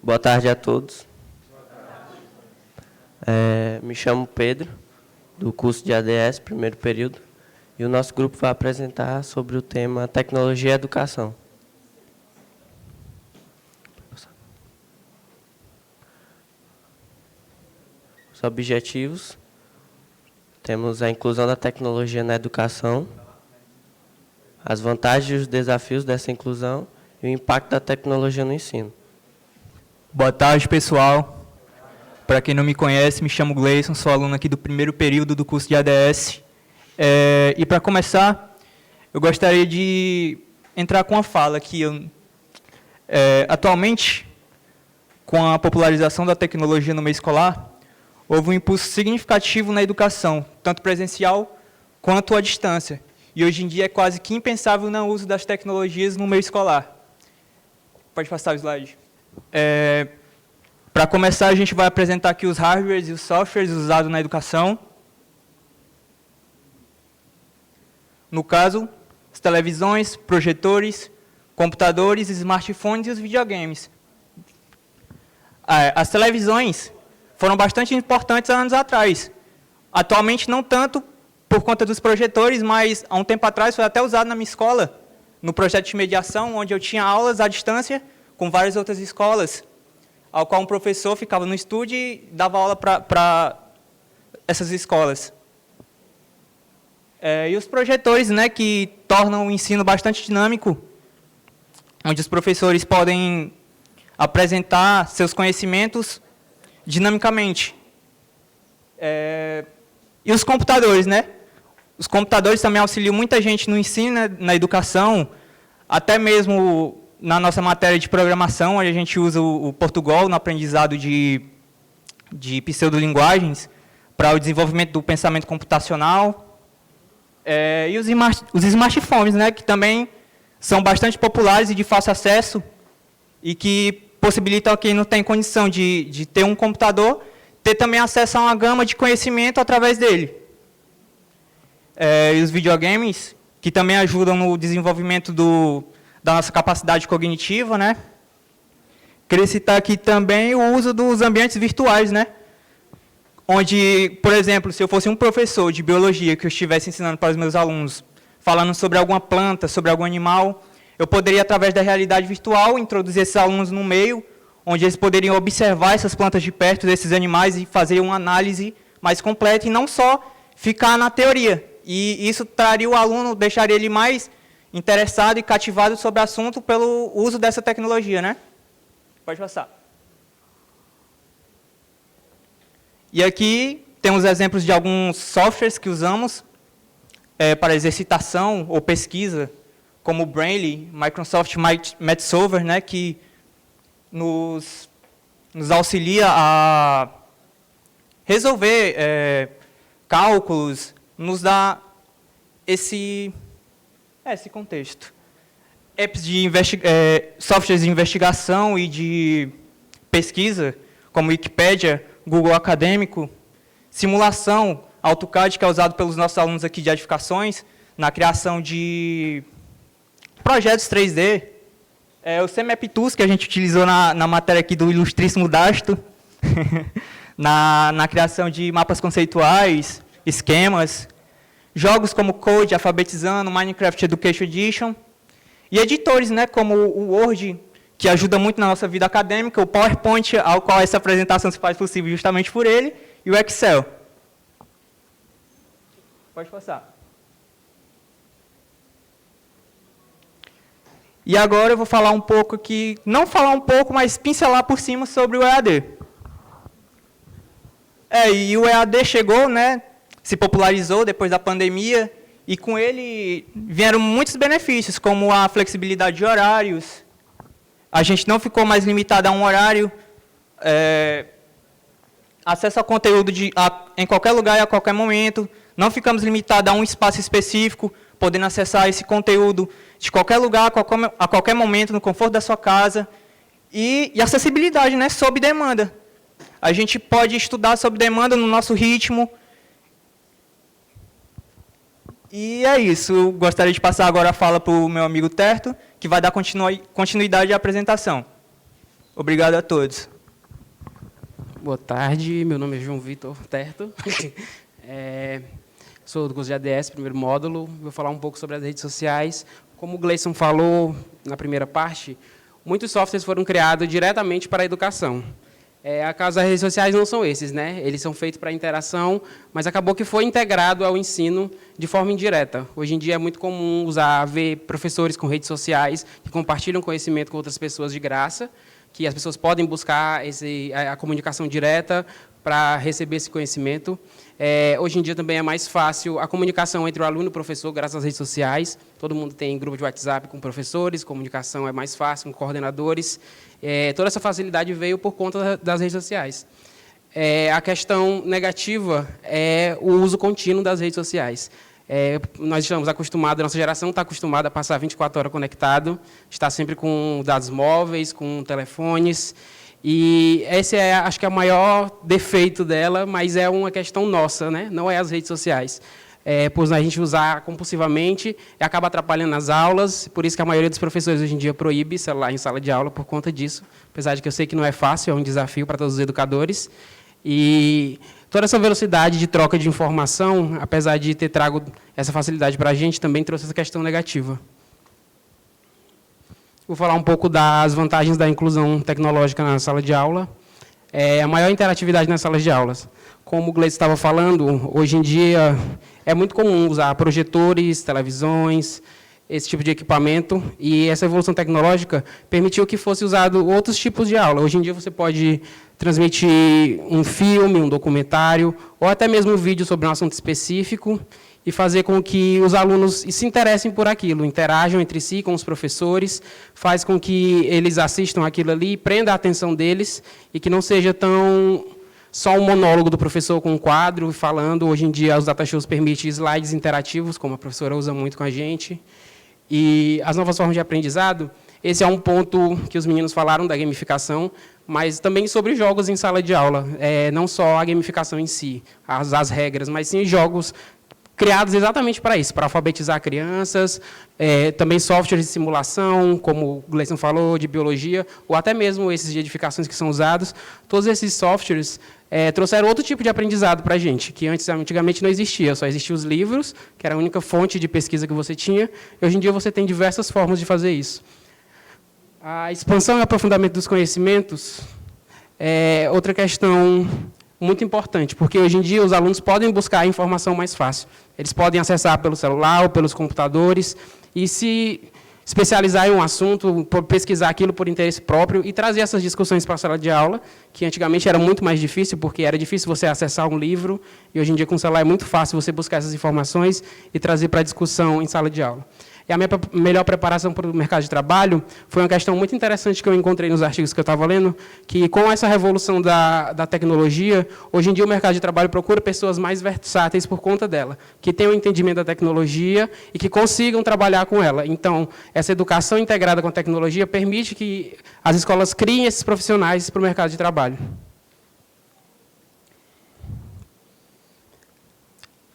Boa tarde a todos. Me chamo Pedro, do curso de ADS, primeiro período, e o nosso grupo vai apresentar sobre o tema Tecnologia e Educação. Os objetivos: temos a inclusão da tecnologia na educação, as vantagens e os desafios dessa inclusão e o impacto da tecnologia no ensino. Boa tarde, pessoal. Para quem não me conhece, me chamo Gleison, sou aluno aqui do primeiro período do curso de ADS. E para começar, eu gostaria de entrar com uma fala que atualmente, com a popularização da tecnologia no meio escolar, houve um impulso significativo na educação, tanto presencial quanto à distância. E hoje em dia é quase que impensável o não uso das tecnologias no meio escolar. Pode passar o slide. Para começar, a gente vai apresentar aqui os hardwares e os softwares usados na educação. No caso, as televisões, projetores, computadores, smartphones e os videogames. As televisões foram bastante importantes há anos atrás. Atualmente, não tanto por conta dos projetores, mas há um tempo atrás foi até usado na minha escola, no projeto de mediação, onde eu tinha aulas à distância com várias outras escolas, ao qual um professor ficava no estúdio e dava aula para essas escolas. E os projetores, né, que tornam o ensino bastante dinâmico, onde os professores podem apresentar seus conhecimentos dinamicamente. E os computadores, né? Os computadores também auxiliam muita gente no ensino, né, na educação, até mesmo na nossa matéria de programação, onde a gente usa o Portugal no aprendizado de pseudolinguagens para o desenvolvimento do pensamento computacional. E os smartphones, né, que também são bastante populares e de fácil acesso e que possibilitam a quem não tem condição de ter um computador, ter também acesso a uma gama de conhecimento através dele. E os videogames, que também ajudam no desenvolvimento da nossa capacidade cognitiva, né? Queria citar aqui também o uso dos ambientes virtuais, né? Onde, por exemplo, se eu fosse um professor de biologia que eu estivesse ensinando para os meus alunos, falando sobre alguma planta, sobre algum animal, eu poderia, através da realidade virtual, introduzir esses alunos no meio, onde eles poderiam observar essas plantas de perto, desses animais, e fazer uma análise mais completa, e não só ficar na teoria. E isso traria o aluno, deixaria ele mais interessado e cativado sobre o assunto pelo uso dessa tecnologia, né? Pode passar. E aqui temos exemplos de alguns softwares que usamos para exercitação ou pesquisa, como o Brainly, Microsoft MathSolver, né, que nos auxilia a resolver cálculos, nos dá esse contexto. Apps softwares de investigação e de pesquisa, como Wikipédia, Google Acadêmico, simulação, AutoCAD, que é usado pelos nossos alunos aqui de edificações, na criação de projetos 3D, o CMapTools, que a gente utilizou na matéria aqui do ilustríssimo Dasto, na criação de mapas conceituais, esquemas, jogos como Code, Alfabetizando, Minecraft Education Edition, e editores, né, como o Word, que ajuda muito na nossa vida acadêmica, o PowerPoint, ao qual essa apresentação se faz possível justamente por ele, e o Excel. Pode passar. E agora eu vou falar um pouco aqui, não falar um pouco, mas pincelar por cima sobre o EAD. E o EAD chegou, né, se popularizou depois da pandemia, e com ele vieram muitos benefícios, como a flexibilidade de horários. A gente não ficou mais limitado a um horário, acesso a conteúdo em qualquer lugar e a qualquer momento. Não ficamos limitados a um espaço específico, podendo acessar esse conteúdo de qualquer lugar, a qualquer momento, no conforto da sua casa. E acessibilidade, né, sob demanda. A gente pode estudar sob demanda no nosso ritmo. E é isso. Eu gostaria de passar agora a fala para o meu amigo Terto, que vai dar continuidade à apresentação. Obrigado a todos. Boa tarde, meu nome é João Vitor Terto. Sou do curso de ADS, primeiro módulo. Vou falar um pouco sobre as redes sociais. Como o Gleison falou na primeira parte, muitos softwares foram criados diretamente para a educação. A causa das redes sociais não são esses, né? Eles são feitos para interação, mas acabou que foi integrado ao ensino de forma indireta. Hoje em dia é muito comum ver professores com redes sociais que compartilham conhecimento com outras pessoas de graça, que as pessoas podem buscar a comunicação direta para receber esse conhecimento. Hoje em dia também é mais fácil a comunicação entre o aluno e o professor, graças às redes sociais. Todo mundo tem grupo de WhatsApp com professores, comunicação é mais fácil, com coordenadores. Toda essa facilidade veio por conta das redes sociais. A questão negativa é o uso contínuo das redes sociais. Nós estamos acostumados, a nossa geração está acostumada a passar 24 horas conectado, está sempre com dados móveis, com telefones, e esse acho que é o maior defeito dela, mas é uma questão nossa, né? Não é as redes sociais. Por a gente usar compulsivamente, acaba atrapalhando as aulas, por isso que a maioria dos professores hoje em dia proíbe celular em sala de aula por conta disso, apesar de que eu sei que não é fácil, é um desafio para todos os educadores. E toda essa velocidade de troca de informação, apesar de ter trago essa facilidade para a gente, também trouxe essa questão negativa. Vou falar um pouco das vantagens da inclusão tecnológica na sala de aula. A maior interatividade nas salas de aulas. Como o Gleison estava falando, hoje em dia é muito comum usar projetores, televisões, esse tipo de equipamento, e essa evolução tecnológica permitiu que fosse usado outros tipos de aula. Hoje em dia você pode transmitir um filme, um documentário, ou até mesmo um vídeo sobre um assunto específico, e fazer com que os alunos se interessem por aquilo, interajam entre si com os professores, faz com que eles assistam aquilo ali, prenda a atenção deles, e que não seja tão só um monólogo do professor com um quadro falando. Hoje em dia os datashows permitem slides interativos, como a professora usa muito com a gente. E as novas formas de aprendizado, esse é um ponto que os meninos falaram da gamificação, mas também sobre jogos em sala de aula. Não só a gamificação em si, as regras, mas sim jogos criados exatamente para isso, para alfabetizar crianças, também softwares de simulação, como o Gleison falou, de biologia, ou até mesmo esses de edificações que são usados. Todos esses softwares trouxeram outro tipo de aprendizado para a gente, que antigamente não existia, só existiam os livros, que era a única fonte de pesquisa que você tinha, e hoje em dia você tem diversas formas de fazer isso. A expansão e aprofundamento dos conhecimentos é outra questão muito importante, porque hoje em dia os alunos podem buscar a informação mais fácil. Eles podem acessar pelo celular ou pelos computadores e se especializar em um assunto, pesquisar aquilo por interesse próprio e trazer essas discussões para a sala de aula, que antigamente era muito mais difícil, porque era difícil você acessar um livro, e hoje em dia com o celular é muito fácil você buscar essas informações e trazer para a discussão em sala de aula. E a minha melhor preparação para o mercado de trabalho foi uma questão muito interessante que eu encontrei nos artigos que eu estava lendo, que com essa revolução da tecnologia, hoje em dia o mercado de trabalho procura pessoas mais versáteis por conta dela, que tenham um entendimento da tecnologia e que consigam trabalhar com ela. Então, essa educação integrada com a tecnologia permite que as escolas criem esses profissionais para o mercado de trabalho.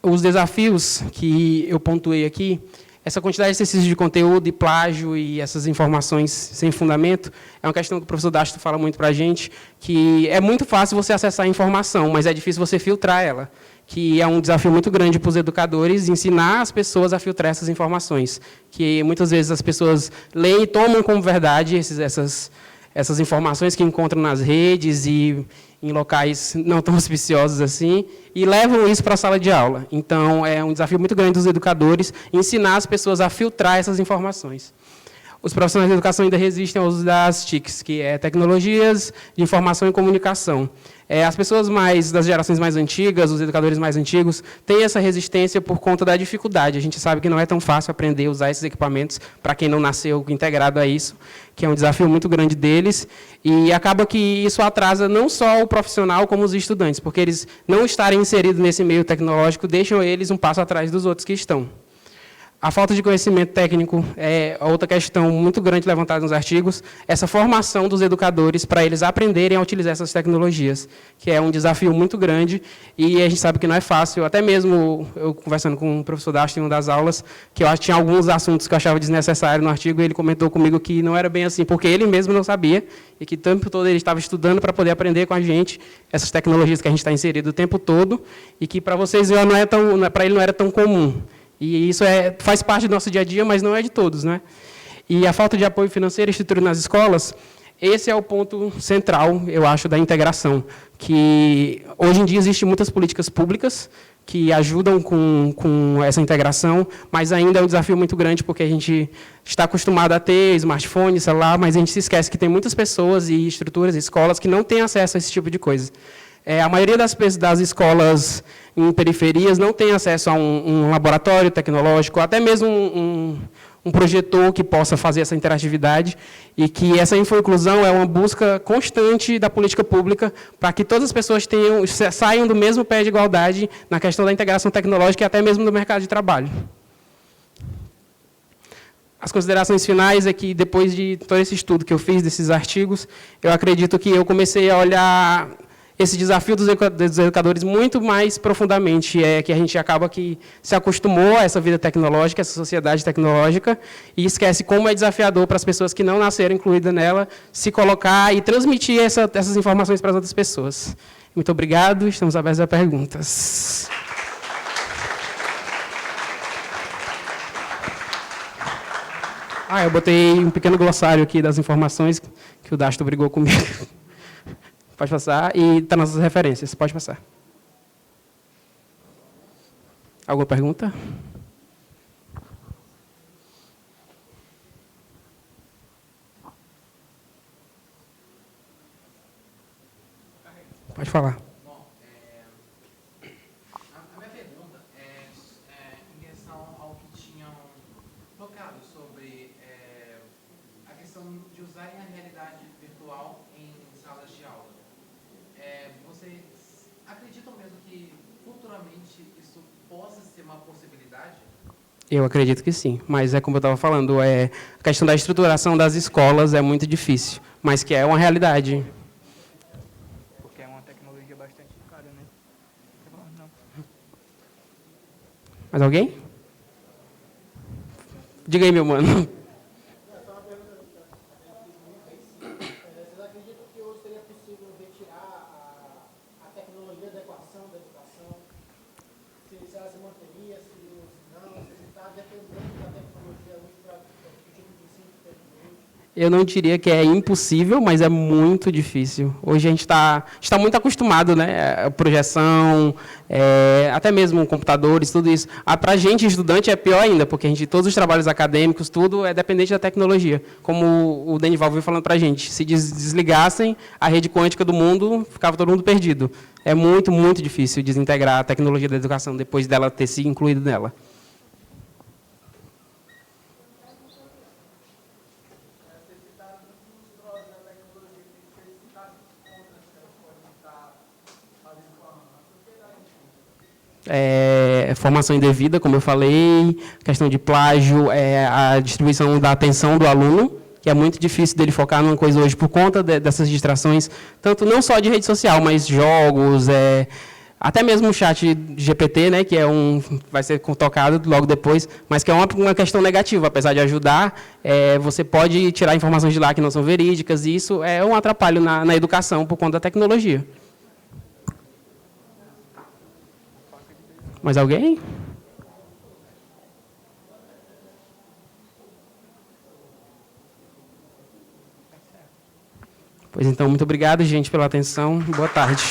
Os desafios que eu pontuei aqui, essa quantidade excessiva de conteúdo e plágio e essas informações sem fundamento, é uma questão que o professor Dasto fala muito para a gente, que é muito fácil você acessar a informação, mas é difícil você filtrar ela, que é um desafio muito grande para os educadores ensinar as pessoas a filtrar essas informações, que muitas vezes as pessoas leem e tomam como verdade essas informações que encontram nas redes e em locais não tão auspiciosos assim, e levam isso para a sala de aula. Então, é um desafio muito grande dos educadores ensinar as pessoas a filtrar essas informações. Os profissionais de educação ainda resistem ao uso das TICs, que é tecnologias de informação e comunicação. As pessoas das gerações mais antigas, os educadores mais antigos, têm essa resistência por conta da dificuldade. A gente sabe que não é tão fácil aprender a usar esses equipamentos para quem não nasceu integrado a isso, que é um desafio muito grande deles, e acaba que isso atrasa não só o profissional, como os estudantes, porque eles não estarem inseridos nesse meio tecnológico deixam eles um passo atrás dos outros que estão. A falta de conhecimento técnico é outra questão muito grande levantada nos artigos. Essa formação dos educadores para eles aprenderem a utilizar essas tecnologias, que é um desafio muito grande e a gente sabe que não é fácil. Até mesmo eu conversando com o professor Dastin em uma das aulas, que eu acho que tinha alguns assuntos que eu achava desnecessário no artigo, e ele comentou comigo que não era bem assim, porque ele mesmo não sabia e que o tempo todo ele estava estudando para poder aprender com a gente essas tecnologias que a gente está inserido o tempo todo e que para vocês não é tão, para ele não era tão comum. E isso faz parte do nosso dia a dia, mas não é de todos, né? E a falta de apoio financeiro e estrutura nas escolas, esse é o ponto central, eu acho, da integração. Que hoje em dia existem muitas políticas públicas que ajudam com essa integração, mas ainda é um desafio muito grande, porque a gente está acostumado a ter smartphone, celular, mas a gente se esquece que tem muitas pessoas e estruturas, escolas, que não têm acesso a esse tipo de coisa. A maioria das escolas em periferias não tem acesso a um laboratório tecnológico, até mesmo um projetor que possa fazer essa interatividade, e que essa info-inclusão é uma busca constante da política pública para que todas as pessoas saiam do mesmo pé de igualdade na questão da integração tecnológica e até mesmo do mercado de trabalho. As considerações finais é que, depois de todo esse estudo que eu fiz, desses artigos, eu acredito que eu comecei a olhar esse desafio dos educadores muito mais profundamente, que a gente acaba que se acostumou a essa vida tecnológica, essa sociedade tecnológica, e esquece como é desafiador para as pessoas que não nasceram incluídas nela, se colocar e transmitir essas informações para as outras pessoas. Muito obrigado, estamos abertos a perguntas. Eu botei um pequeno glossário aqui das informações que o Dasto brigou comigo. Pode passar. E está nas nossas referências. Pode passar. Alguma pergunta? Pode falar. Bom, a minha pergunta é em relação ao que tinham tocado sobre a questão de usarem a realidade virtual em salas de aula. Vocês acreditam mesmo que futuramente isso possa ser uma possibilidade? Eu acredito que sim, mas é como eu estava falando, a questão da estruturação das escolas é muito difícil, mas que é uma realidade. Porque é uma tecnologia bastante cara, né? Não. Mais alguém? Diga aí, meu mano. Eu não diria que é impossível, mas é muito difícil. Hoje a gente está muito acostumado, né? A projeção, até mesmo computadores, tudo isso. Para a gente, estudante, é pior ainda, porque todos os trabalhos acadêmicos, tudo é dependente da tecnologia. Como o Denival veio falando para a gente, se desligassem a rede quântica do mundo, ficava todo mundo perdido. É muito, muito difícil desintegrar a tecnologia da educação depois dela ter se incluído nela. Formação indevida, como eu falei, questão de plágio, a distribuição da atenção do aluno, que é muito difícil dele focar numa coisa hoje por conta dessas distrações, tanto não só de rede social, mas jogos, até mesmo o chat GPT, né, que vai ser tocado logo depois, mas que é uma questão negativa, apesar de ajudar, você pode tirar informações de lá que não são verídicas, e isso é um atrapalho na educação por conta da tecnologia. Mais alguém? Pois então, muito obrigado, gente, pela atenção. Boa tarde.